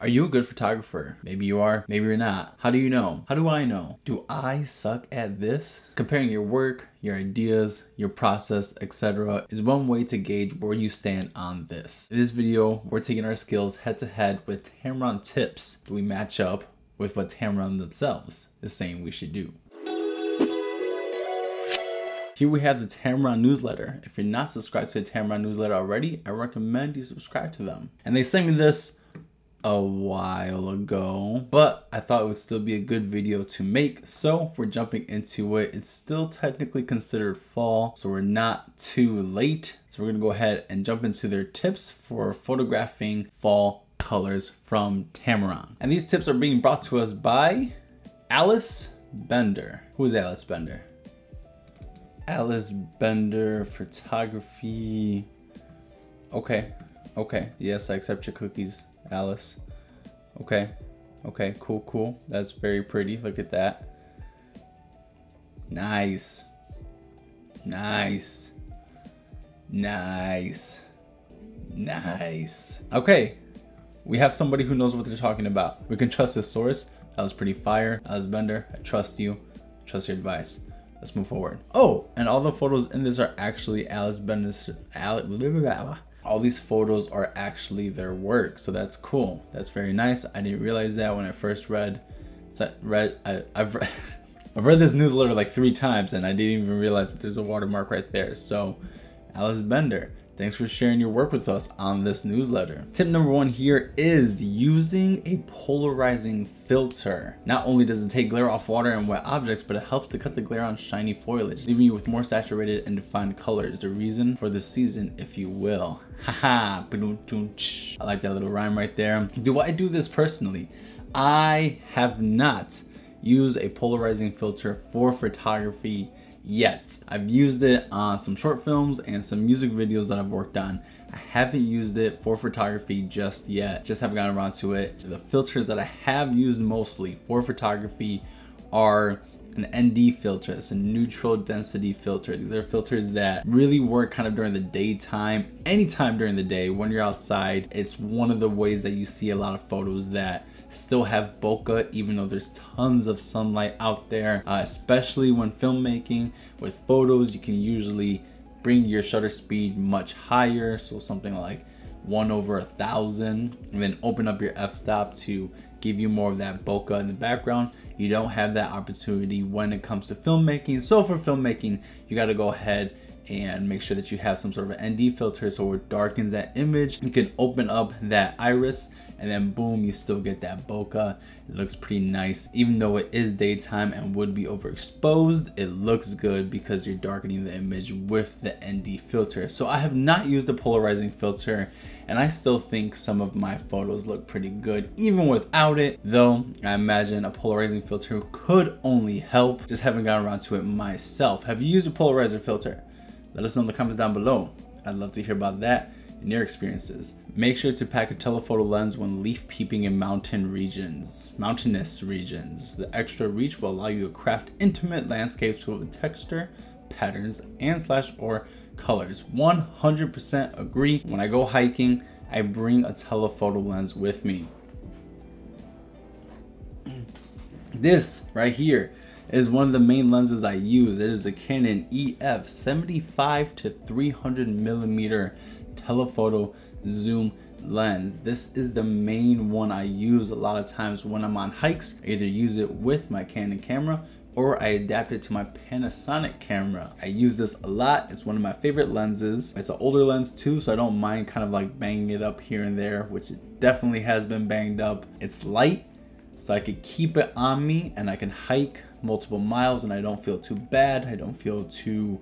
Are you a good photographer? Maybe you are, maybe you're not. How do you know? How do I know? Do I suck at this? Comparing your work, your ideas, your process, etc. is one way to gauge where you stand on this. In this video, we're taking our skills head to head with Tamron tips. Do we match up with what Tamron themselves is saying we should do? Here we have the Tamron Newsletter. If you're not subscribed to the Tamron Newsletter already, I recommend you subscribe to them. And they sent me this a while ago, but I thought it would still be a good video to make, so we're jumping into it. It's still technically considered fall, so we're not too late. So we're gonna go ahead and jump into their tips for photographing fall colors from Tamron. And these tips are being brought to us by Alice Bender. Who is Alice Bender? Alice Bender Photography. Okay, yes, I accept your cookies, Alice. Okay, cool. That's very pretty. Look at that. Nice. Okay, we have somebody who knows what they're talking about. We can trust this source. That was pretty fire. Alice Bender, I trust you. Trust your advice. Let's move forward. Oh, and all the photos in this are actually Alice Bender's. All these photos are actually their work, so that's cool. That's very nice. I didn't realize that when I first read. I've read this newsletter like 3 times, and I didn't even realize that there's a watermark right there. So, Alice Bender, thanks for sharing your work with us on this newsletter. Tip number 1 here is using a polarizing filter. Not only does it take glare off water and wet objects, but it helps to cut the glare on shiny foliage, leaving you with more saturated and defined colors. The reason for the season, if you will. Haha, I like that little rhyme right there. Do I do this personally? I have not used a polarizing filter for photography yet. I've used it on some short films and some music videos that I've worked on. I haven't used it for photography just yet. Just haven't gotten around to it. The filters that I have used mostly for photography are an ND filter. It's a neutral density filter. These are filters that really work kind of during the daytime, anytime during the day when you're outside. It's one of the ways that you see a lot of photos that still have bokeh even though there's tons of sunlight out there, especially when filmmaking. With photos, you can usually bring your shutter speed much higher, so something like 1/1000, and then open up your f-stop to give you more of that bokeh in the background. You don't have that opportunity when it comes to filmmaking. So for filmmaking, you got to go ahead and make sure that you have some sort of an ND filter so it darkens that image. You can open up that iris and then boom, you still get that bokeh. It looks pretty nice. Even though it is daytime and would be overexposed, it looks good because you're darkening the image with the ND filter. So I have not used a polarizing filter, and I still think some of my photos look pretty good even without it, though I imagine a polarizing filter could only help. Just haven't gotten around to it myself. Have you used a polarizer filter? Let us know in the comments down below. I'd love to hear about that and your experiences. Make sure to pack a telephoto lens when leaf peeping in mountainous regions. The extra reach will allow you to craft intimate landscapes with texture, patterns, and or colors. 100% agree. When I go hiking, I bring a telephoto lens with me. This right here is one of the main lenses I use. It is a Canon EF 75 to 300mm telephoto zoom lens. This is the main one I use a lot of times when I'm on hikes. I either use it with my Canon camera or I adapt it to my Panasonic camera. I use this a lot. It's one of my favorite lenses. It's an older lens too, so I don't mind kind of like banging it up here and there, which it definitely has been banged up. It's light, so I could keep it on me and I can hike multiple miles and I don't feel too bad. I don't feel too,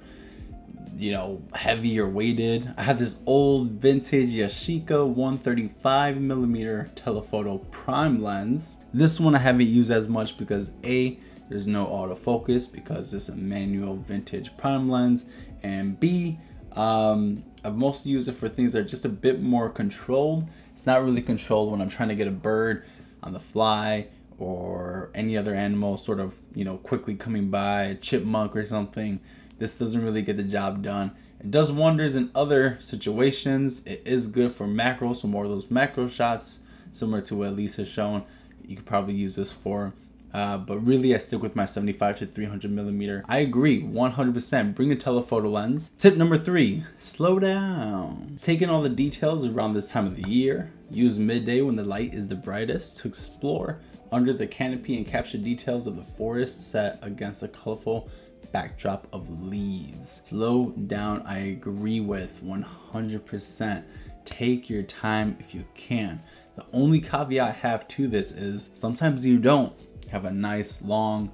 heavy or weighted. I have this old vintage Yashica 135mm telephoto prime lens. This one I haven't used as much because A, there's no autofocus because it's a manual vintage prime lens, and B, I've mostly used it for things that are just a bit more controlled. It's not really controlled when I'm trying to get a bird on the fly or any other animal sort of, quickly coming by, a chipmunk or something. This doesn't really get the job done. It does wonders in other situations. It is good for macro, so more of those macro shots, similar to what Lisa's shown. You could probably use this for. But really I stick with my 75 to 300 millimeter. I agree 100%. Bring a telephoto lens. Tip number 3, slow down. Take in all the details around this time of the year. Use midday when the light is the brightest to explore under the canopy and capture details of the forest set against a colorful backdrop of leaves. Slow down, I agree with 100%. Take your time if you can. The only caveat I have to this is sometimes you don't have a nice long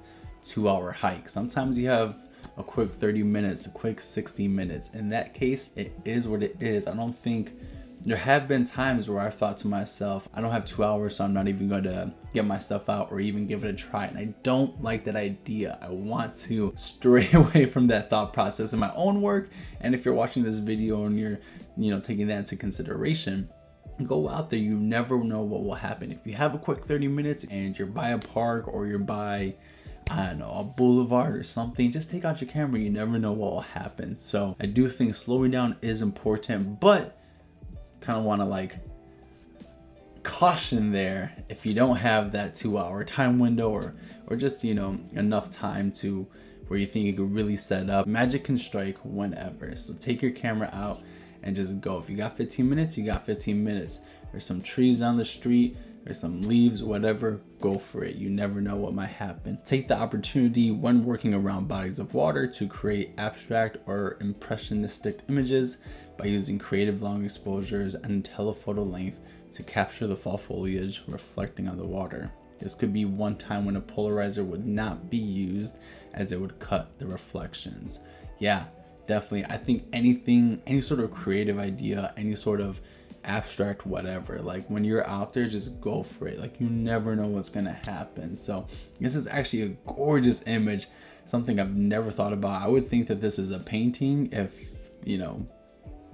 2-hour hike. Sometimes you have a quick 30 minutes, a quick 60 minutes. In that case, it is what it is. I don't think, there have been times where I've thought to myself, I don't have 2 hours, so I'm not even going to get my stuff out or even give it a try. And I don't like that idea. I want to stray away from that thought process in my own work. And if you're watching this video and you're, taking that into consideration, go out there. You never know what will happen. If you have a quick 30 minutes and you're by a park or you're by, I don't know, a boulevard or something, just take out your camera. You never know what will happen. So I do think slowing down is important, but kind of want to like caution there if you don't have that 2-hour time window or just, enough time to where you think you could really set up. Magic can strike whenever. So take your camera out and just go. If you got 15 minutes, you got 15 minutes. There's some trees down the street, there's some leaves, whatever, go for it. You never know what might happen. Take the opportunity when working around bodies of water to create abstract or impressionistic images by using creative long exposures and telephoto length to capture the fall foliage reflecting on the water. This could be one time when a polarizer would not be used as it would cut the reflections. Yeah, definitely. I think anything, any sort of creative idea, any sort of abstract whatever, like when you're out there, just go for it. Like you never know what's gonna happen. So this is actually a gorgeous image, something I've never thought about. I would think that this is a painting if,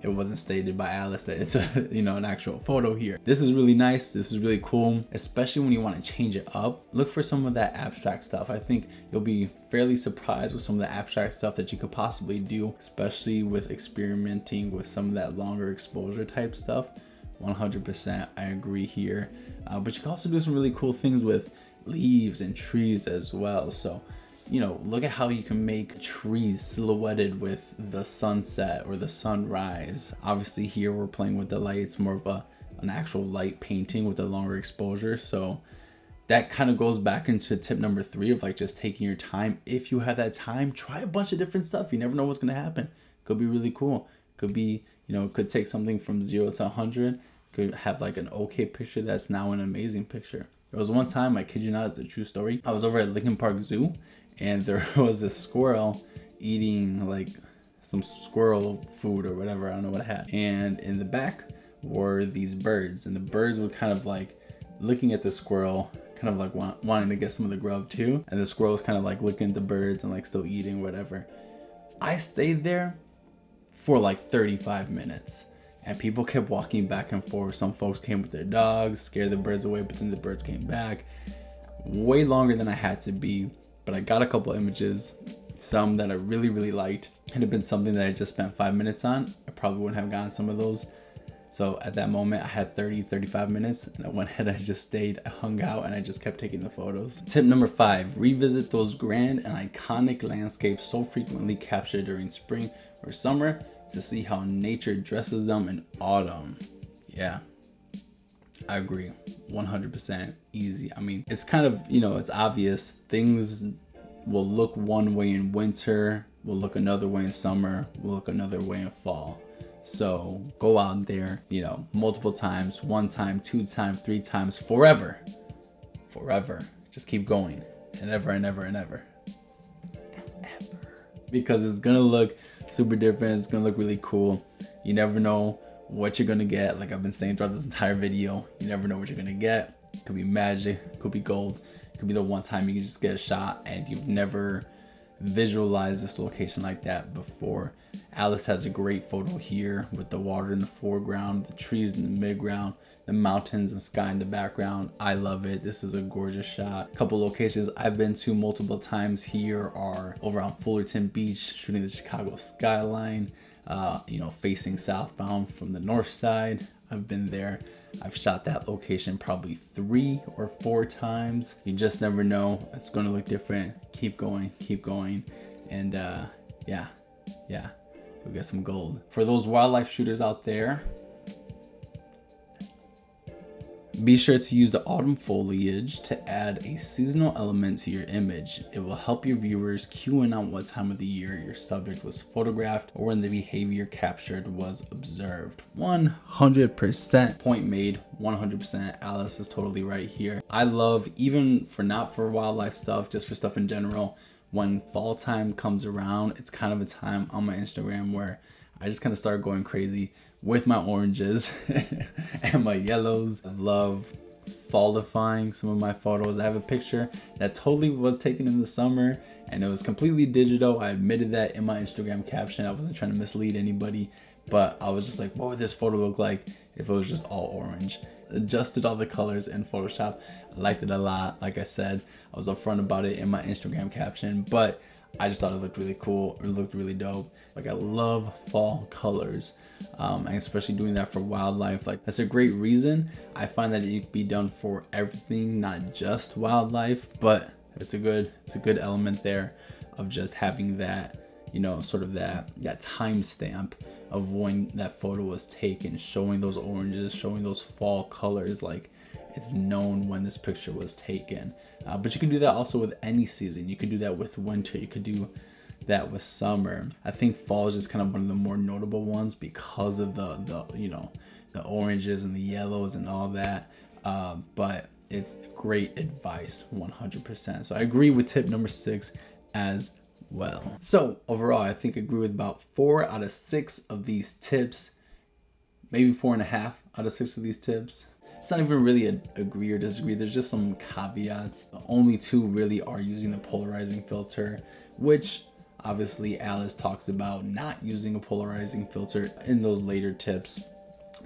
it wasn't stated by Alice that it's a, an actual photo here. This is really nice. This is really cool, especially when you want to change it up. Look for some of that abstract stuff. I think you'll be fairly surprised with some of the abstract stuff that you could possibly do, especially with experimenting with some of that longer exposure type stuff. 100%, I agree here. But you can also do some really cool things with leaves and trees as well. So, look at how you can make trees silhouetted with the sunset or the sunrise. Obviously here we're playing with the light. It's more of an actual light painting with a longer exposure. So that kind of goes back into tip number 3 of like just taking your time. If you have that time, try a bunch of different stuff. You never know what's gonna happen. Could be really cool. Could be, could take something from 0 to 100. Could have like an okay picture that's now an amazing picture. There was one time, I kid you not, it's a true story. I was over at Lincoln Park Zoo and there was a squirrel eating like some squirrel food or whatever, I don't know what it had. And in the back were these birds, and the birds were kind of like looking at the squirrel, kind of like wanting to get some of the grub too. And the squirrel was kind of like looking at the birds and like still eating whatever. I stayed there for like 35 minutes. And people kept walking back and forth. Some folks came with their dogs, scared the birds away, but then the birds came back. Way longer than I had to be, but I got a couple images, some that I really, really liked. Had it been something that I just spent 5 minutes on, I probably wouldn't have gotten some of those. So at that moment, I had 35 minutes, and I went ahead, I just stayed, I hung out, and I just kept taking the photos. Tip number 5, revisit those grand and iconic landscapes so frequently captured during spring or summer to see how nature dresses them in autumn. Yeah, I agree, 100% easy. I mean, it's kind of, it's obvious. Things will look one way in winter, will look another way in summer, will look another way in fall. So go out there, multiple times, 1 time, 2 times, 3 times, forever. Just keep going, and ever and ever and ever. Because it's gonna look super different. It's gonna look really cool. You never know what you're gonna get. Like I've been saying throughout this entire video, you never know what you're gonna get. It could be magic, it could be gold, it could be the one time you can just get a shot and you've never visualized this location like that before. Alice has a great photo here with the water in the foreground, the trees in the midground, the mountains and sky in the background. I love it. This is a gorgeous shot. A couple locations I've been to multiple times here are over on Fullerton Beach, shooting the Chicago skyline, facing southbound from the north side. I've been there. I've shot that location probably 3 or 4 times. You just never know. It's gonna look different. Keep going, and yeah, you'll get some gold. For those wildlife shooters out there, be sure to use the autumn foliage to add a seasonal element to your image. It will help your viewers cue in on what time of the year your subject was photographed or when the behavior captured was observed. 100% point made, 100%. Alice is totally right here. I love, even for not for wildlife stuff, just for stuff in general, when fall time comes around, it's kind of a time on my Instagram where I just kind of start going crazy with my oranges and my yellows. I love fallifying some of my photos. I have a picture that totally was taken in the summer and it was completely digital. I admitted that in my Instagram caption. I wasn't trying to mislead anybody, but I was just like, what would this photo look like if it was just all orange? Adjusted all the colors in Photoshop. I liked it a lot. Like I said, I was upfront about it in my Instagram caption, but I just thought it looked really cool. It looked really dope. Like, I love fall colors, and especially doing that for wildlife. Like, that's a great reason. I find that it can be done for everything, not just wildlife, but it's a good element there of just having that, you know, sort of that time stamp of when that photo was taken, showing those oranges, showing those fall colors. Like, it's known when this picture was taken. But you can do that also with any season. You could do that with winter. You could do that with summer. I think fall is just kind of one of the more notable ones because of the you know, the oranges and the yellows and all that. But it's great advice, 100%. So I agree with tip number 6 as well. So overall, I think I agree with about 4 out of 6 of these tips, maybe 4.5 out of 6 of these tips. It's not even really a agree or disagree. There's just some caveats. The only 2 really are using the polarizing filter, which obviously Alice talks about not using a polarizing filter in those later tips.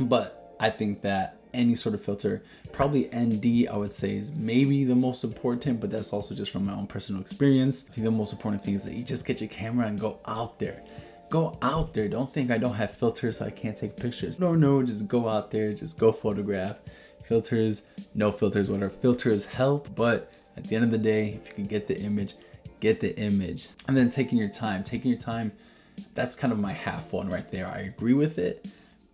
But I think that any sort of filter, probably ND, I would say, is maybe the most important, but that's also just from my own personal experience. I think the most important thing is that you just get your camera and go out there. Go out there. Don't think I don't have filters so I can't take pictures. No, just go out there, just go photograph. Filters, no filters, whatever. Filters help, but at the end of the day, if you can get the image, get the image. And then taking your time, that's kind of my half one right there. I agree with it,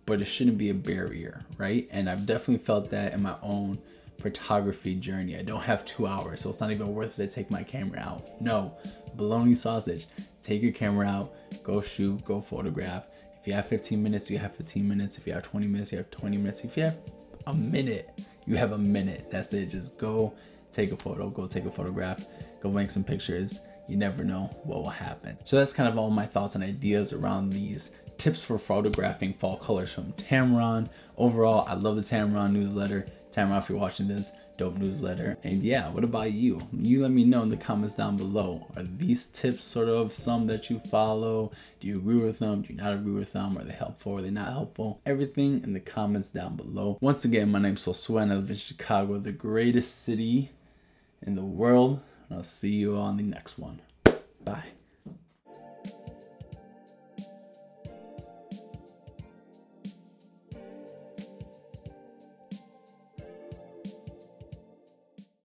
but it shouldn't be a barrier, right? And I've definitely felt that in my own photography journey. I don't have 2 hours, so it's not even worth it to take my camera out. No, bologna sausage. Take your camera out, go shoot, go photograph. If you have 15 minutes, you have 15 minutes. If you have 20 minutes, you have 20 minutes. If you have a minute, you have a minute. That's it. Just go take a photo, go take a photograph, go make some pictures. You never know what will happen. So that's kind of all my thoughts and ideas around these tips for photographing fall colors from Tamron. Overall, I love the Tamron newsletter. Tamron, if you're watching this, dope newsletter. And yeah, what about you? You let me know in the comments down below. Are these tips sort of some that you follow? Do you agree with them? Do you not agree with them? Are they helpful? Are they not helpful? Everything in the comments down below. Once again, my name's Josue and I live in Chicago, the greatest city in the world. And I'll see you on the next one. Bye.